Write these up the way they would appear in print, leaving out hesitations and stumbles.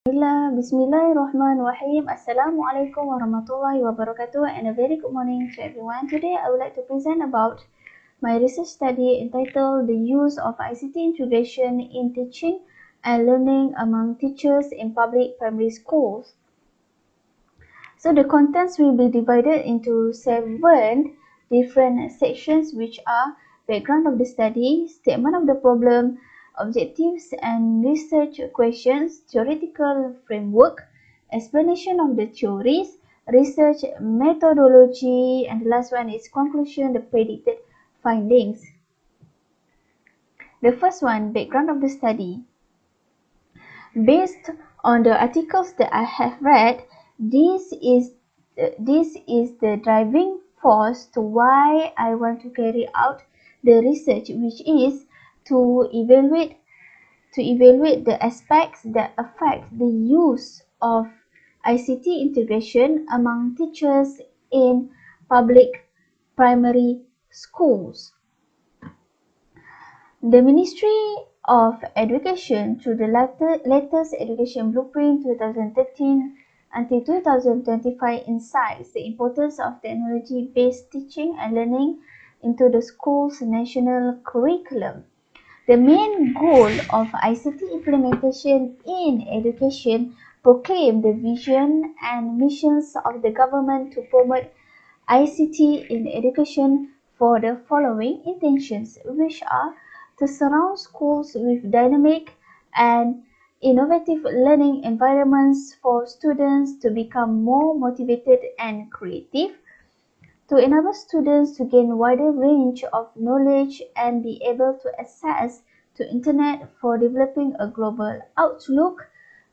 Bismillahirrahmanirrahim. Assalamualaikum warahmatullahi wabarakatuh, and a very good morning to everyone. Today I would like to present about my research study entitled The Use of ICT Integration in Teaching and Learning Among Teachers in Public Primary Schools. So the contents will be divided into 7 different sections, which are background of the study, statement of the problem, objectives and research questions, theoretical framework, explanation of the theories, research methodology, and the last one is conclusion, the predicted findings. The first one, background of the study. Based on the articles that I have read, this is the driving force to why I want to carry out the research, which is to evaluate the aspects that affect the use of ICT integration among teachers in public primary schools. The Ministry of Education, through the latest Education Blueprint 2013 until 2025, insights the importance of technology-based teaching and learning into the school's national curriculum. The main goal of ICT implementation in education proclaim the vision and missions of the government to promote ICT in education for the following intentions, which are to surround schools with dynamic and innovative learning environments for students to become more motivated and creative, to enable students to gain wider range of knowledge and be able to access to internet for developing a global outlook,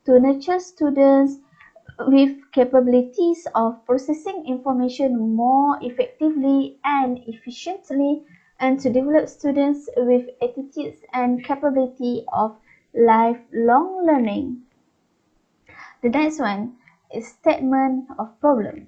to nurture students with capabilities of processing information more effectively and efficiently, and to develop students with attitudes and capability of lifelong learning. The next one is statement of problem.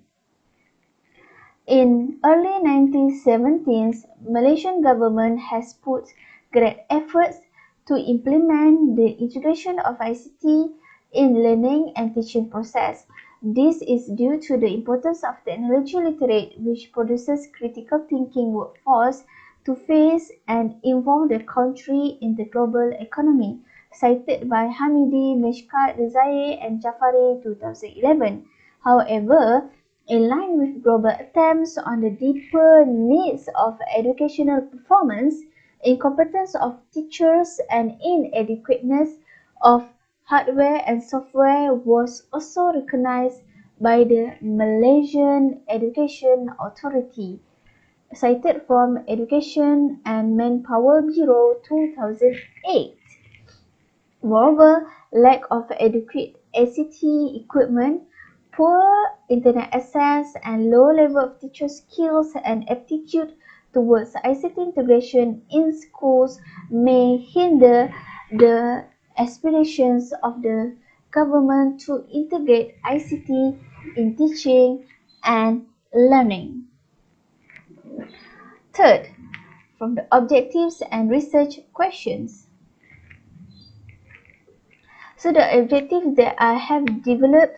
In early 1970s, Malaysian government has put great efforts to implement the integration of ICT in learning and teaching process. This is due to the importance of technology literate, which produces critical thinking workforce to face and involve the country in the global economy, cited by Hamidi, Meshkat, Zahari, and Jafari 2011. However, in line with global attempts on the deeper needs of educational performance, incompetence of teachers and inadequateness of hardware and software was also recognized by the Malaysian Education Authority, cited from Education and Manpower Bureau 2008. Moreover, lack of adequate ICT equipment, poor internet access, and low level of teacher skills and aptitude towards ICT integration in schools may hinder the aspirations of the government to integrate ICT in teaching and learning. Third, from the objectives and research questions. So the objective that I have developed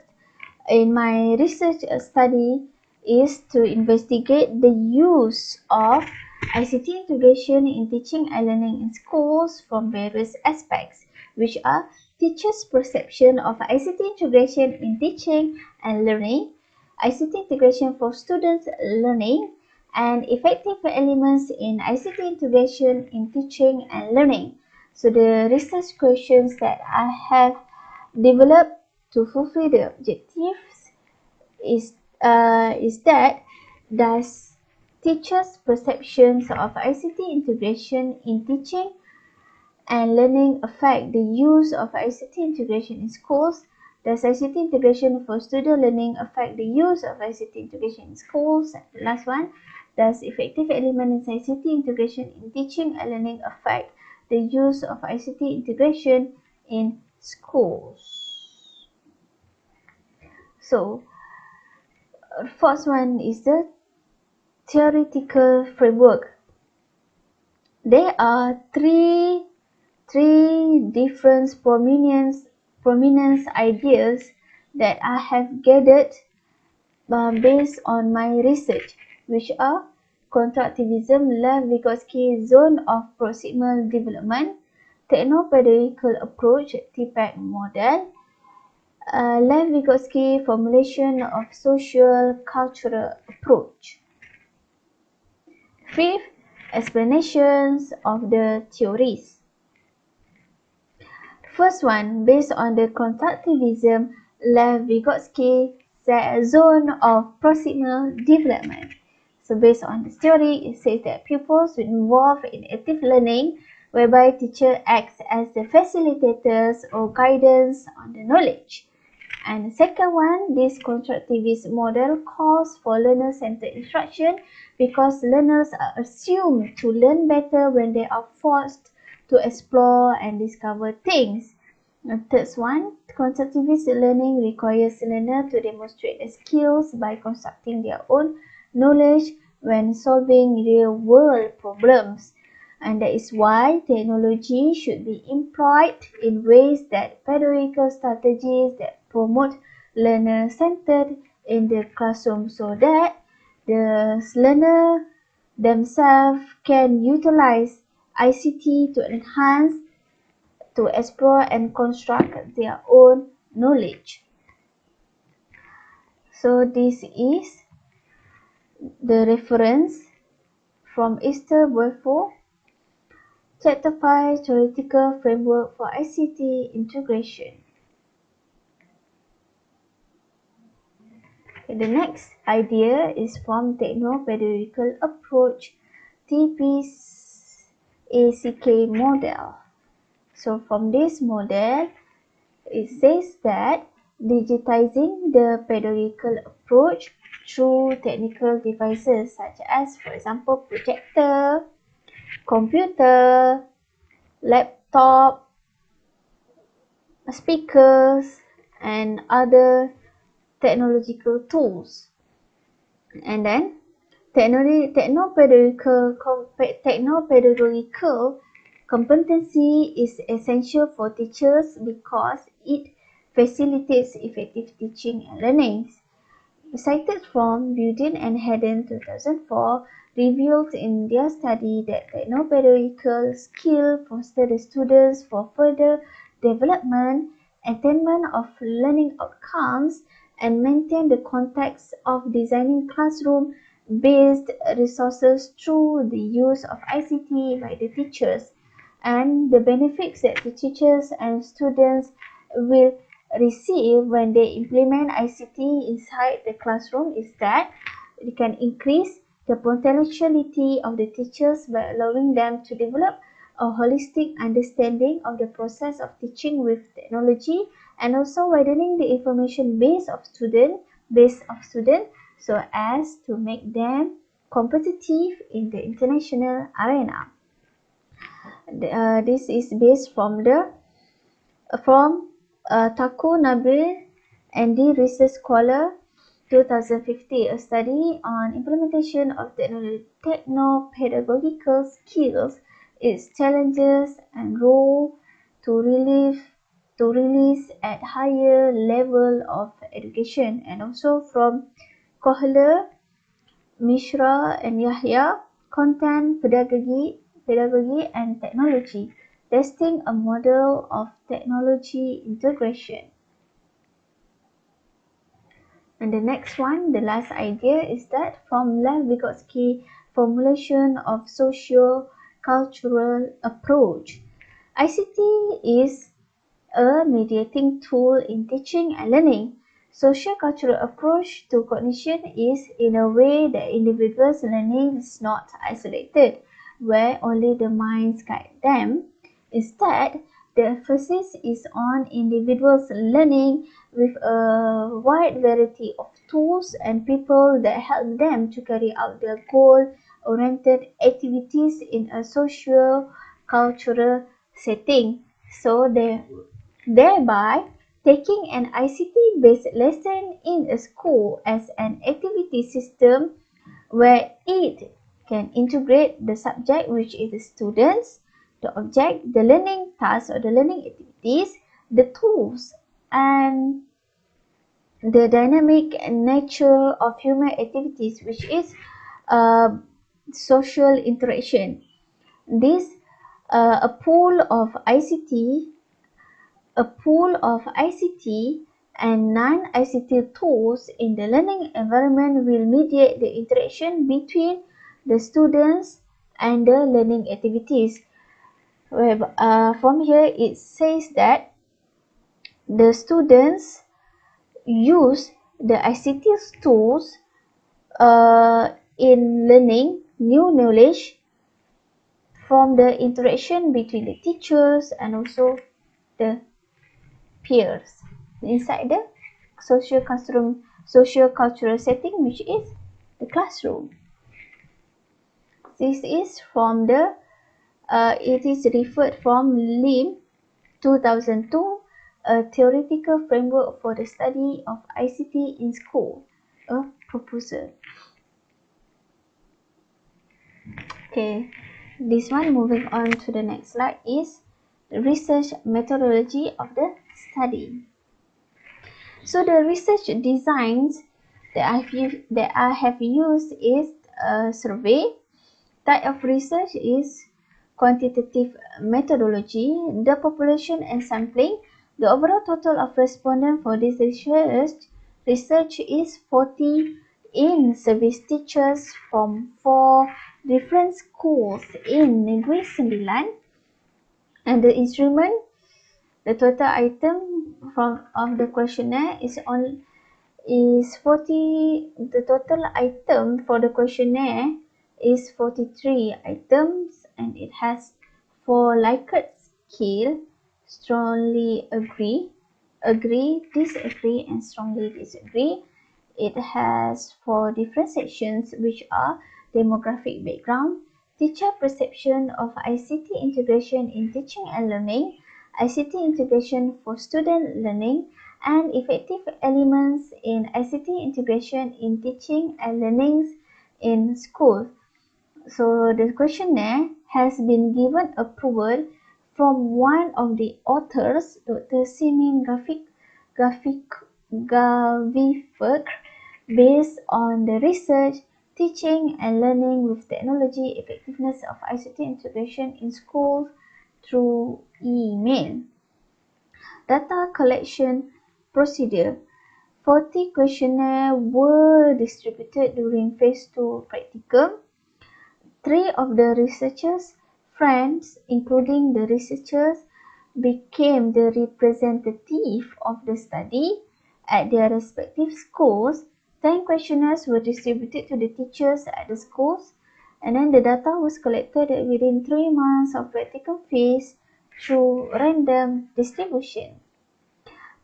in my research study is to investigate the use of ICT integration in teaching and learning in schools from various aspects, which are teachers' perception of ICT integration in teaching and learning, ICT integration for students' learning, and effective elements in ICT integration in teaching and learning. So the research questions that I have developed to fulfill the objectives is that does teachers' perceptions of ICT integration in teaching and learning affect the use of ICT integration in schools? Does ICT integration for student learning affect the use of ICT integration in schools? The last one, does effective element in ICT integration in teaching and learning affect the use of ICT integration in schools? So, first one is the theoretical framework. There are three different prominent prominent ideas that I have gathered based on my research, which are constructivism, Lev-Vygotsky zone of proximal development, techno-pedagogical approach, TPEC model, Lev-Vygotsky formulation of social cultural approach. Fifth, explanations of the theories. First one, based on the constructivism, Lev-Vygotsky zone of proximal development. So based on this theory, it says that pupils will involve in active learning whereby teacher acts as the facilitators or guidance on the knowledge. And the second one, this constructivist model calls for learner-centered instruction because learners are assumed to learn better when they are forced to explore and discover things. The third one, constructivist learning requires learner to demonstrate their skills by constructing their own knowledge when solving real-world problems. And that is why technology should be employed in ways that pedagogical strategies that promote learner-centered in the classroom so that the learner themselves can utilize ICT to enhance, to explore and construct their own knowledge. So this is the reference from Esther Boyfo, Chapter 5, Theoretical Framework for ICT Integration. Okay, the next idea is from Techno-Pedagogical Approach, TPACK model. So from this model, it says that digitizing the pedagogical approach through technical devices such as, for example, projector, computer, laptop, speakers, and other technological tools. And then techno-pedagogical competency is essential for teachers because it facilitates effective teaching and learning. Cited from Budin and Hedden 2004 revealed in their study that techno-pedagogical skill foster the students for further development, attainment of learning outcomes, and maintain the context of designing classroom-based resources through the use of ICT by the teachers. And the benefits that the teachers and students will receive when they implement ICT inside the classroom is that it can increase the potentiality of the teachers by allowing them to develop a holistic understanding of the process of teaching with technology, and also widening the information base of students so as to make them competitive in the international arena. This is based from Taku Nabil and the Research Scholar 2050, a study on implementation of techno-pedagogical skills, its challenges and role to release at higher level of education. And also from Kohler, Mishra and Yahya, Content Pedagogy and Technology, testing a model of technology integration. And the next one, the last idea, is that from Lev-Vygotsky formulation of socio-cultural approach. ICT is a mediating tool in teaching and learning. Socio-cultural approach to cognition is, in a way, that individuals' learning is not isolated, where only the minds guide them. Instead, the emphasis is on individuals' learning with a wide variety of tools and people that help them to carry out their goal-oriented activities in a socio-cultural setting. So thereby taking an ICT-based lesson in a school as an activity system where it can integrate the subject, which is the students, the object, the learning tasks or the learning activities, the tools and the dynamic nature of human activities, which is social interaction. This a pool of ICT a pool of ICT and non-ICT tools in the learning environment will mediate the interaction between the students and the learning activities. From here it says that the students use the ICT tools in learning new knowledge from the interaction between the teachers and also the peers inside the socio-cultural setting, which is the classroom. This is from the it is referred from Lim 2002, a theoretical framework for the study of ICT in school, a proposal. Okay, this one, moving on to the next slide, is the research methodology of the study. So the research designs that I have used is a survey. Type of research is quantitative methodology. The population and sampling. The overall total of respondents for this research is 40 in service teachers from 4 different schools in Negeri Sembilan. And the instrument, the total item of the questionnaire is 40. The total item for the questionnaire is 43 items, and it has 4 Likert scale: strongly agree, disagree, and strongly disagree. It has 4 different sections, which are demographic background, teacher perception of ICT integration in teaching and learning, ICT integration for student learning, and effective elements in ICT integration in teaching and learning in school. So the questionnaire has been given approval from one of the authors, Dr. Simin Gavifek, based on the research, teaching and learning with technology, effectiveness of ICT integration in schools through email. Data collection procedure. 40 questionnaires were distributed during phase 2 practicum. 3 of the researchers' friends, including the researchers, became the representative of the study at their respective schools. 10 questionnaires were distributed to the teachers at the schools, and then the data was collected within 3 months of practicum phase through random distribution.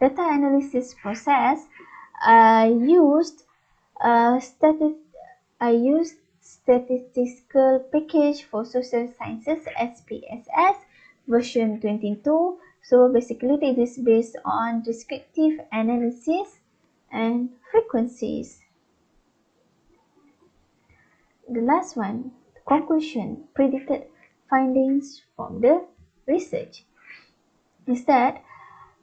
Data analysis process. I used statistical package for social sciences, SPSS, version 22. So basically it is based on descriptive analysis and frequencies. The last one, conclusion, predicted findings from the research, is that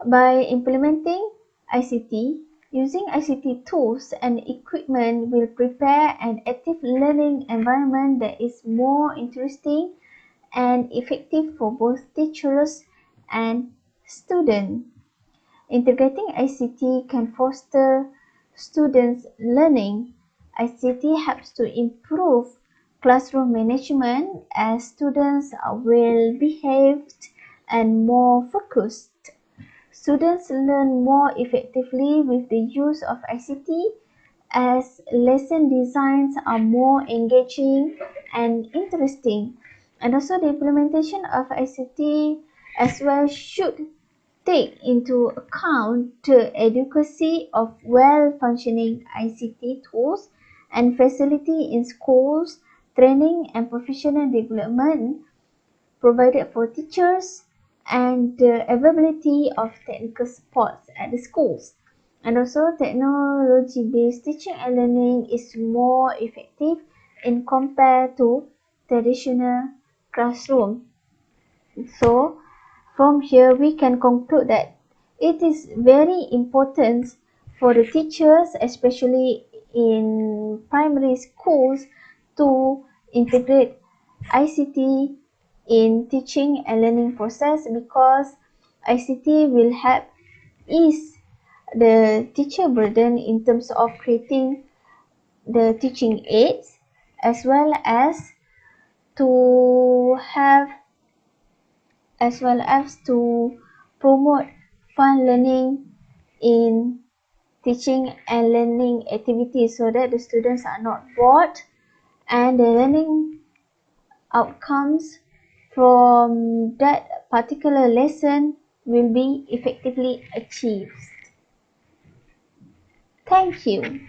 by implementing ICT, using ICT tools and equipment will prepare an active learning environment that is more interesting and effective for both teachers and students. Integrating ICT can foster students' learning. ICT helps to improve classroom management as students are well behaved and more focused. Students learn more effectively with the use of ICT as lesson designs are more engaging and interesting. And also the implementation of ICT as well should take into account the adequacy of well-functioning ICT tools and facility in schools, training and professional development provided for teachers, and the availability of technical supports at the schools. And also technology-based teaching and learning is more effective in compared to traditional classroom. So from here we can conclude that It is very important for the teachers, especially in primary schools, to integrate ICT in teaching and learning process, because ICT will help ease the teacher burden in terms of creating the teaching aids, as well as to have to promote fun learning in teaching and learning activities, so that the students are not bored and the learning outcomes from that particular lesson will be effectively achieved. Thank you.